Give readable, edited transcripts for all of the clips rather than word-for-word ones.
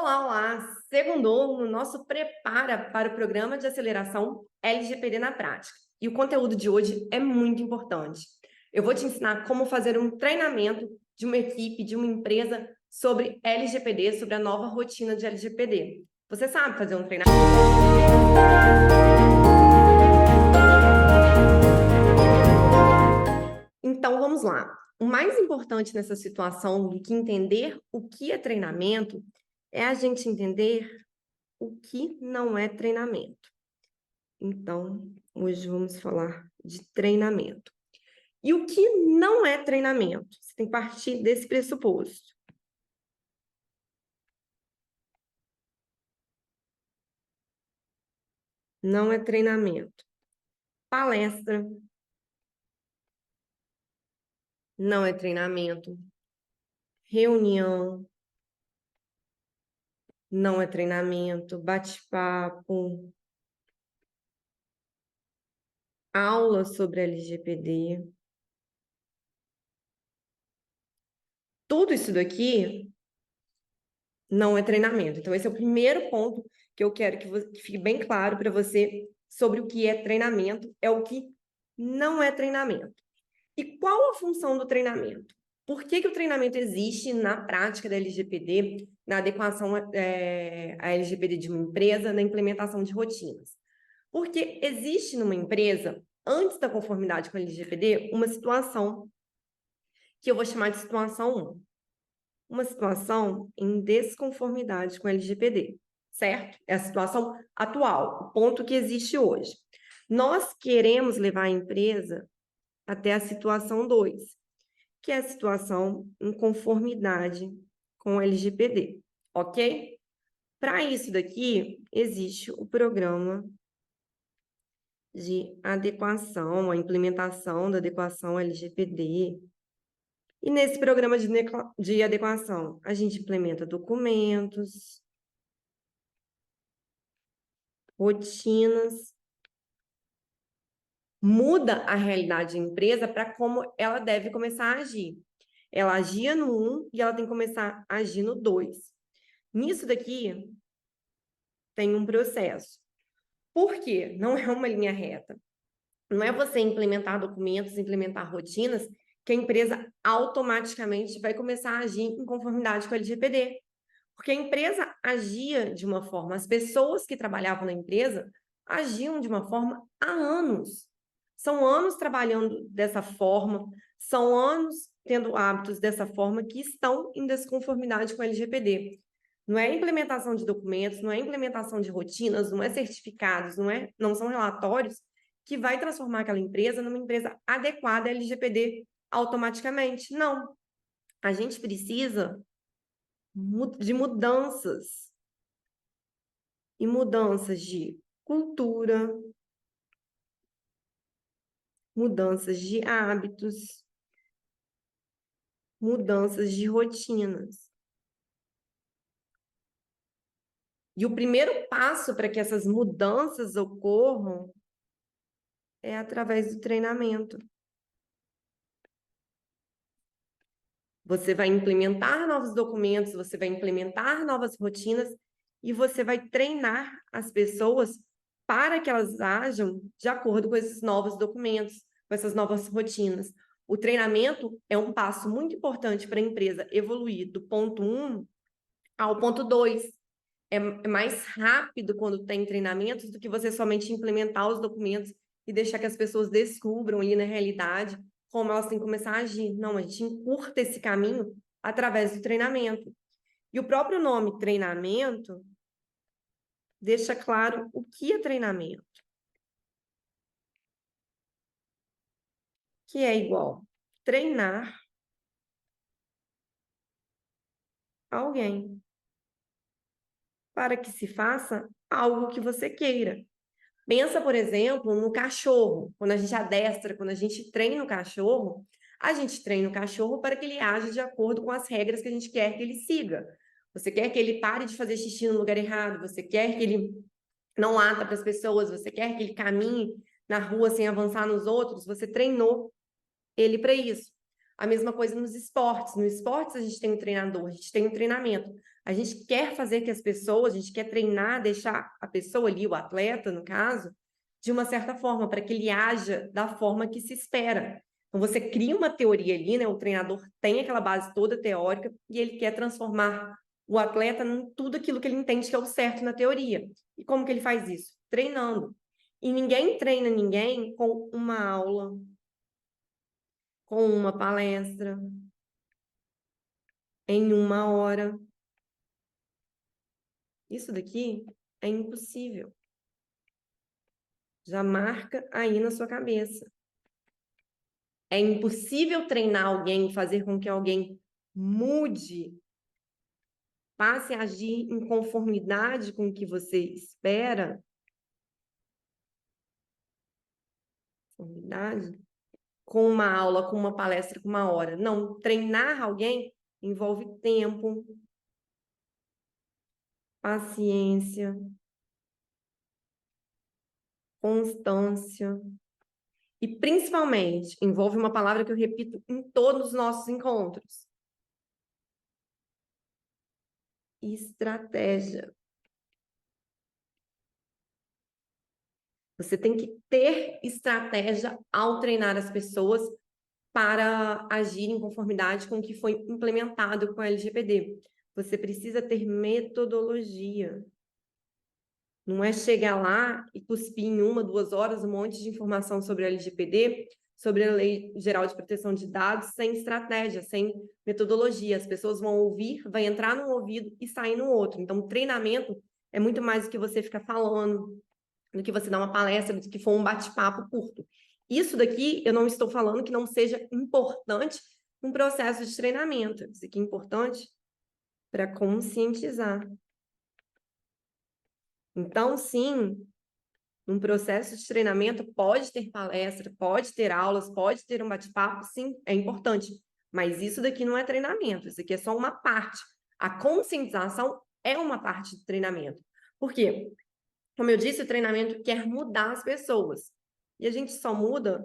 Olá, olá! Segundou no nosso Prepara para o Programa de Aceleração LGPD na Prática. E o conteúdo de hoje é muito importante. Eu vou te ensinar como fazer um treinamento de uma equipe, de uma empresa sobre LGPD, sobre a nova rotina de LGPD. Você sabe fazer um treinamento? Então, vamos lá. O mais importante nessa situação do que entender o que é treinamento é a gente entender o que não é treinamento. Então, hoje vamos falar de treinamento. E o que não é treinamento? Você tem que partir desse pressuposto. Não é treinamento. Palestra não é treinamento. Reunião não é treinamento. Bate-papo, aula sobre LGPD. Tudo isso daqui não é treinamento. Então, esse é o primeiro ponto que eu quero que fique bem claro para você sobre o que é treinamento, é o que não é treinamento. E qual a função do treinamento? Por que o treinamento existe na prática da LGPD, na adequação à LGPD de uma empresa, na implementação de rotinas? Porque existe numa empresa, antes da conformidade com a LGPD, uma situação que eu vou chamar de situação 1. Uma situação em desconformidade com a LGPD, certo? É a situação atual, o ponto que existe hoje. Nós queremos levar a empresa até a situação 2, que é a situação em conformidade com a LGPD, ok? Para isso daqui, existe o programa de adequação, a implementação da adequação LGPD. E nesse programa de adequação, a gente implementa documentos, rotinas, muda a realidade da empresa para como ela deve começar a agir. Ela agia no 1 e ela tem que começar a agir no 2. Nisso daqui, tem um processo. Por quê? Não é uma linha reta. Não é você implementar documentos, implementar rotinas, que a empresa automaticamente vai começar a agir em conformidade com a LGPD. Porque a empresa agia de uma forma, as pessoas que trabalhavam na empresa agiam de uma forma há anos. São anos trabalhando dessa forma, são anos tendo hábitos dessa forma que estão em desconformidade com a LGPD. Não é implementação de documentos, não é implementação de rotinas, não é certificados, não são relatórios que vai transformar aquela empresa numa empresa adequada à LGPD automaticamente. Não. A gente precisa de mudanças. E mudanças de cultura, mudanças de hábitos, mudanças de rotinas. E o primeiro passo para que essas mudanças ocorram é através do treinamento. Você vai implementar novos documentos, você vai implementar novas rotinas e você vai treinar as pessoas para que elas ajam de acordo com esses novos documentos, com essas novas rotinas. O treinamento é um passo muito importante para a empresa evoluir do ponto 1 ao ponto 2. É mais rápido quando tem treinamentos do que você somente implementar os documentos e deixar que as pessoas descubram ali na realidade como elas têm que começar a agir. Não, a gente encurta esse caminho através do treinamento. E o próprio nome treinamento deixa claro o que é treinamento. Que é igual treinar alguém para que se faça algo que você queira. Pensa, por exemplo, no cachorro. Quando a gente adestra, quando a gente treina o cachorro, a gente treina o cachorro para que ele age de acordo com as regras que a gente quer que ele siga. Você quer que ele pare de fazer xixi no lugar errado, você quer que ele não lata para as pessoas, você quer que ele caminhe na rua sem avançar nos outros, você treinou ele para isso. A mesma coisa nos esportes. No esportes, a gente tem um treinador, a gente tem um treinamento. A gente quer fazer que as pessoas, a gente quer treinar, deixar a pessoa ali, o atleta, no caso, de uma certa forma, para que ele haja da forma que se espera. Então, você cria uma teoria ali, né? O treinador tem aquela base toda teórica e ele quer transformar o atleta em tudo aquilo que ele entende que é o certo na teoria. E como que ele faz isso? Treinando. E ninguém treina ninguém com uma aula, com uma palestra, em uma hora. Isso daqui é impossível. Já marca aí na sua cabeça. É impossível treinar alguém, fazer com que alguém mude, passe a agir em conformidade com o que você espera. Conformidade? Com uma aula, com uma palestra, com uma hora. Não, treinar alguém envolve tempo, paciência, constância. E, principalmente, envolve uma palavra que eu repito em todos os nossos encontros: estratégia. Você tem que ter estratégia ao treinar as pessoas para agir em conformidade com o que foi implementado com a LGPD. Você precisa ter metodologia. Não é chegar lá e cuspir em 1, 2 horas um monte de informação sobre a LGPD, sobre a Lei Geral de Proteção de Dados, sem estratégia, sem metodologia. As pessoas vão ouvir, vai entrar num ouvido e sair no outro. Então, treinamento é muito mais do que você ficar falando, do que você dar uma palestra, do que for um bate-papo curto. Isso daqui, eu não estou falando que não seja importante um processo de treinamento. Isso aqui é importante para conscientizar. Então, sim, um processo de treinamento pode ter palestra, pode ter aulas, pode ter um bate-papo, sim, é importante. Mas isso daqui não é treinamento, isso aqui é só uma parte. A conscientização é uma parte do treinamento. Por quê? Como eu disse, o treinamento quer mudar as pessoas. E a gente só muda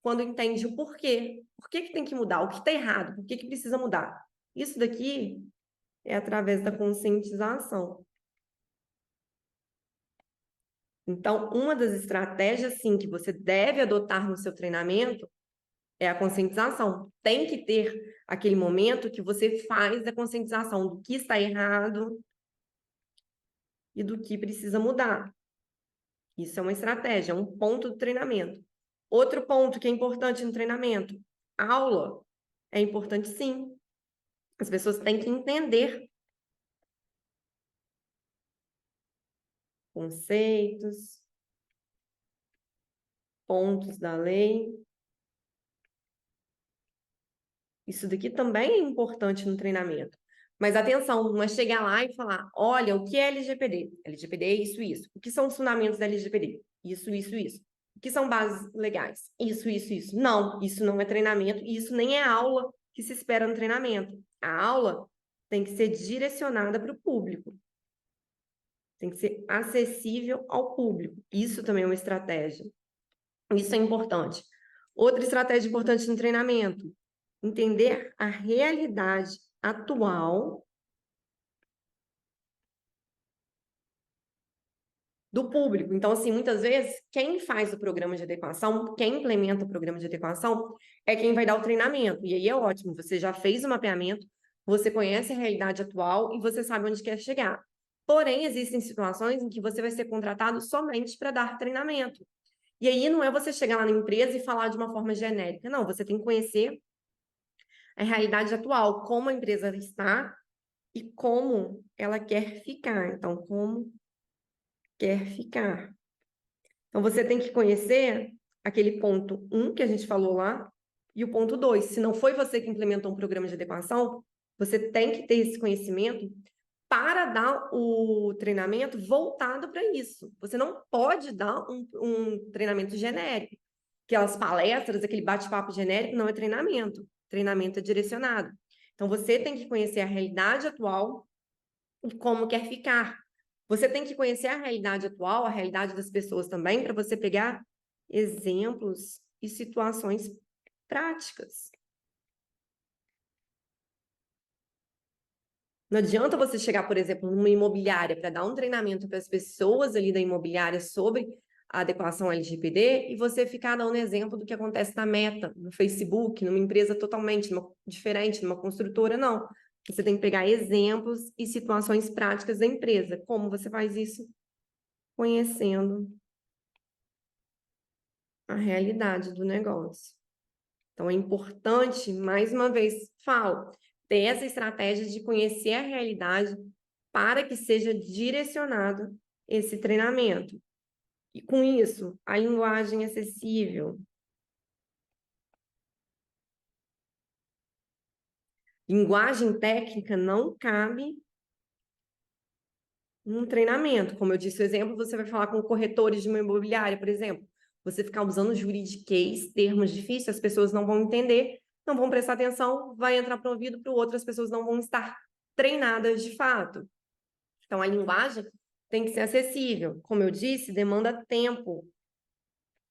quando entende o porquê. Por que que tem que mudar? O que está errado? Por que que precisa mudar? Isso daqui é através da conscientização. Então, uma das estratégias, sim, que você deve adotar no seu treinamento é a conscientização. Tem que ter aquele momento que você faz a conscientização do que está errado e do que precisa mudar. Isso é uma estratégia, é um ponto do treinamento. Outro ponto que é importante no treinamento, aula. É importante, sim. As pessoas têm que entender conceitos, pontos da lei. Isso daqui também é importante no treinamento. Mas atenção, não é chegar lá e falar: olha, o que é LGPD? LGPD é isso, isso. O que são os fundamentos da LGPD? Isso, isso, isso. O que são bases legais? Isso, isso, isso. Não, isso não é treinamento e isso nem é aula que se espera no treinamento. A aula tem que ser direcionada para o público. Tem que ser acessível ao público. Isso também é uma estratégia. Isso é importante. Outra estratégia importante no treinamento: entender a realidade atual do público. Então, assim, muitas vezes, quem faz o programa de adequação, quem implementa o programa de adequação, é quem vai dar o treinamento. E aí é ótimo, você já fez o mapeamento, você conhece a realidade atual e você sabe onde quer chegar. Porém, existem situações em que você vai ser contratado somente para dar treinamento. E aí não é você chegar lá na empresa e falar de uma forma genérica. Não, você tem que conhecer a realidade atual, como a empresa está e como ela quer ficar. Então, como quer ficar. Então, você tem que conhecer aquele ponto 1 que a gente falou lá e o ponto 2. Se não foi você que implementou um programa de adequação, você tem que ter esse conhecimento para dar o treinamento voltado para isso. Você não pode dar um treinamento genérico. Aquelas palestras, aquele bate-papo genérico, não é treinamento. Treinamento é direcionado. Então, você tem que conhecer a realidade atual e como quer ficar. Você tem que conhecer a realidade atual, a realidade das pessoas também, para você pegar exemplos e situações práticas. Não adianta você chegar, por exemplo, numa imobiliária para dar um treinamento para as pessoas ali da imobiliária sobre a adequação LGPD e você ficar dando exemplo do que acontece na Meta, no Facebook, numa empresa totalmente diferente, numa construtora, não. Você tem que pegar exemplos e situações práticas da empresa. Como você faz isso? Conhecendo a realidade do negócio. Então, é importante, mais uma vez, falo, ter essa estratégia de conhecer a realidade para que seja direcionado esse treinamento. E com isso, a linguagem acessível. Linguagem técnica não cabe num treinamento. Como eu disse o exemplo, você vai falar com corretores de uma imobiliária, por exemplo. Você ficar usando juridiquês, termos difíceis, as pessoas não vão entender, não vão prestar atenção, vai entrar para um ouvido para o outro, as pessoas não vão estar treinadas de fato. Então, a linguagem tem que ser acessível. Como eu disse, demanda tempo,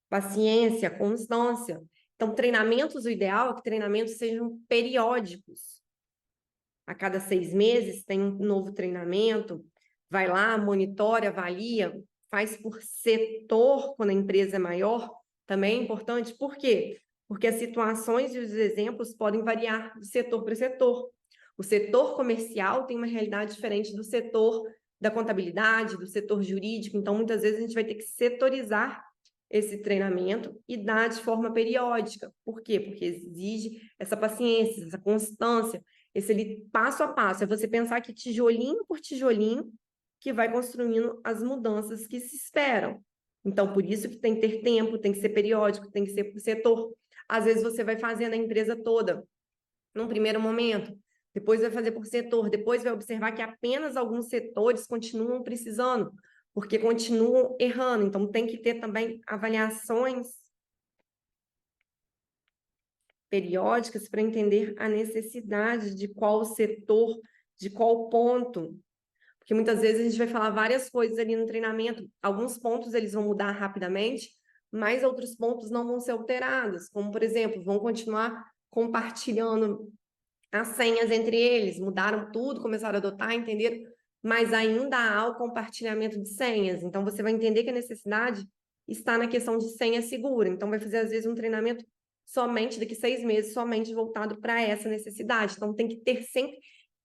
paciência, constância. Então, treinamentos, o ideal é que treinamentos sejam periódicos. A cada 6 meses tem um novo treinamento, vai lá, monitora, avalia, faz por setor, quando a empresa é maior, também é importante. Por quê? Porque as situações e os exemplos podem variar de setor para setor. O setor comercial tem uma realidade diferente do setor da contabilidade, do setor jurídico, então muitas vezes a gente vai ter que setorizar esse treinamento e dar de forma periódica. Por quê? Porque exige essa paciência, essa constância, esse ali passo a passo. É você pensar que tijolinho por tijolinho que vai construindo as mudanças que se esperam. Então, por isso que tem que ter tempo, tem que ser periódico, tem que ser por setor. Às vezes você vai fazendo a empresa toda num primeiro momento, depois vai fazer por setor, depois vai observar que apenas alguns setores continuam precisando, porque continuam errando. Então, tem que ter também avaliações periódicas para entender a necessidade de qual setor, de qual ponto. Porque muitas vezes a gente vai falar várias coisas ali no treinamento, alguns pontos eles vão mudar rapidamente, mas outros pontos não vão ser alterados, como, por exemplo, vão continuar compartilhando as senhas entre eles, mudaram tudo, começaram a adotar, entenderam? Mas ainda há o compartilhamento de senhas. Então, você vai entender que a necessidade está na questão de senha segura. Então, vai fazer, às vezes, um treinamento somente daqui 6 meses, somente voltado para essa necessidade. Então, tem que ter sempre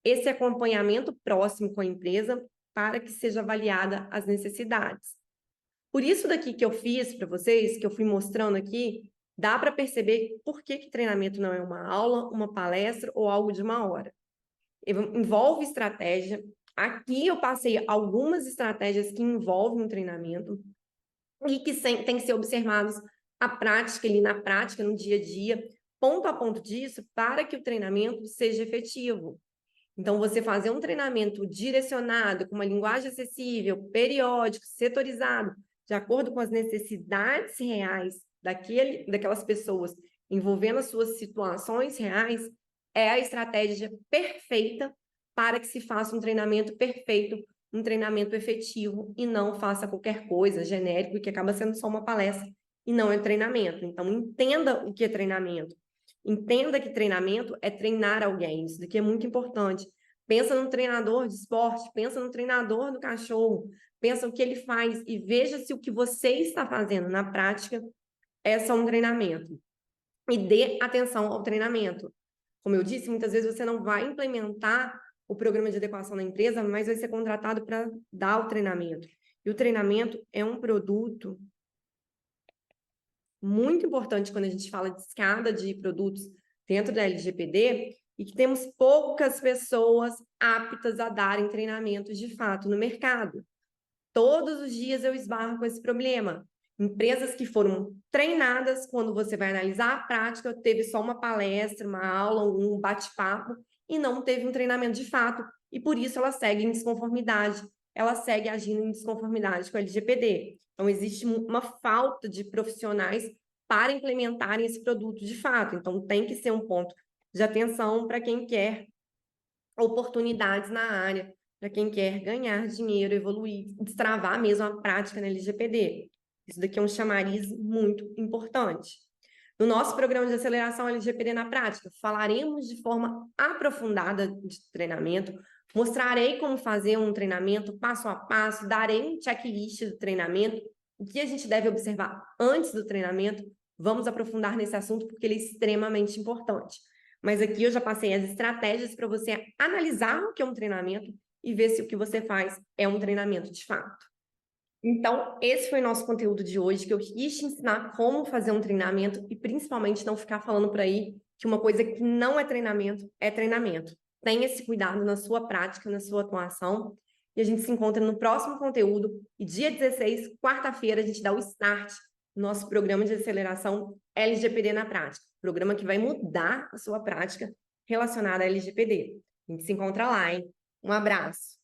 esse acompanhamento próximo com a empresa para que seja avaliada as necessidades. Por isso daqui que eu fiz para vocês, que eu fui mostrando aqui, dá para perceber por que treinamento não é uma aula, uma palestra ou algo de uma hora. Envolve estratégia. Aqui eu passei algumas estratégias que envolvem um treinamento e que tem que ser observados a prática, ali na prática, no dia a dia, ponto a ponto disso, para que o treinamento seja efetivo. Então, você fazer um treinamento direcionado, com uma linguagem acessível, periódico, setorizado, de acordo com as necessidades reais daquelas pessoas, envolvendo as suas situações reais, é a estratégia perfeita para que se faça um treinamento perfeito, um treinamento efetivo, e não faça qualquer coisa genérico, que acaba sendo só uma palestra, e não é treinamento. Então, entenda o que é treinamento. Entenda que treinamento é treinar alguém, isso daqui é muito importante. Pensa no treinador de esporte, pensa no treinador do cachorro, pensa o que ele faz e veja se o que você está fazendo na prática é só um treinamento. E dê atenção ao treinamento. Como eu disse, muitas vezes você não vai implementar o programa de adequação na empresa, mas vai ser contratado para dar o treinamento. E o treinamento é um produto muito importante quando a gente fala de escada de produtos dentro da LGPD e que temos poucas pessoas aptas a darem treinamentos de fato no mercado. Todos os dias eu esbarro com esse problema. Empresas que foram treinadas, quando você vai analisar a prática, teve só uma palestra, uma aula, um bate-papo e não teve um treinamento de fato. E por isso ela segue em desconformidade, ela segue agindo em desconformidade com a LGPD. Então, existe uma falta de profissionais para implementarem esse produto de fato. Então, tem que ser um ponto de atenção para quem quer oportunidades na área, para quem quer ganhar dinheiro, evoluir, destravar mesmo a prática na LGPD. Isso daqui é um chamariz muito importante. No nosso programa de aceleração LGPD na prática, falaremos de forma aprofundada de treinamento, Mostrarei como fazer um treinamento passo a passo, darei um checklist do treinamento, o que a gente deve observar antes do treinamento. Vamos aprofundar nesse assunto porque ele é extremamente importante. Mas aqui eu já passei as estratégias para você analisar o que é um treinamento e ver se o que você faz é um treinamento de fato. Então, esse foi o nosso conteúdo de hoje, que eu quis te ensinar como fazer um treinamento e principalmente não ficar falando por aí que uma coisa que não é treinamento é treinamento. Tenha esse cuidado na sua prática, na sua atuação. E a gente se encontra no próximo conteúdo. E dia 16, quarta-feira, a gente dá o start no nosso programa de aceleração LGPD na prática. Programa que vai mudar a sua prática relacionada a LGPD. A gente se encontra lá, hein? Um abraço.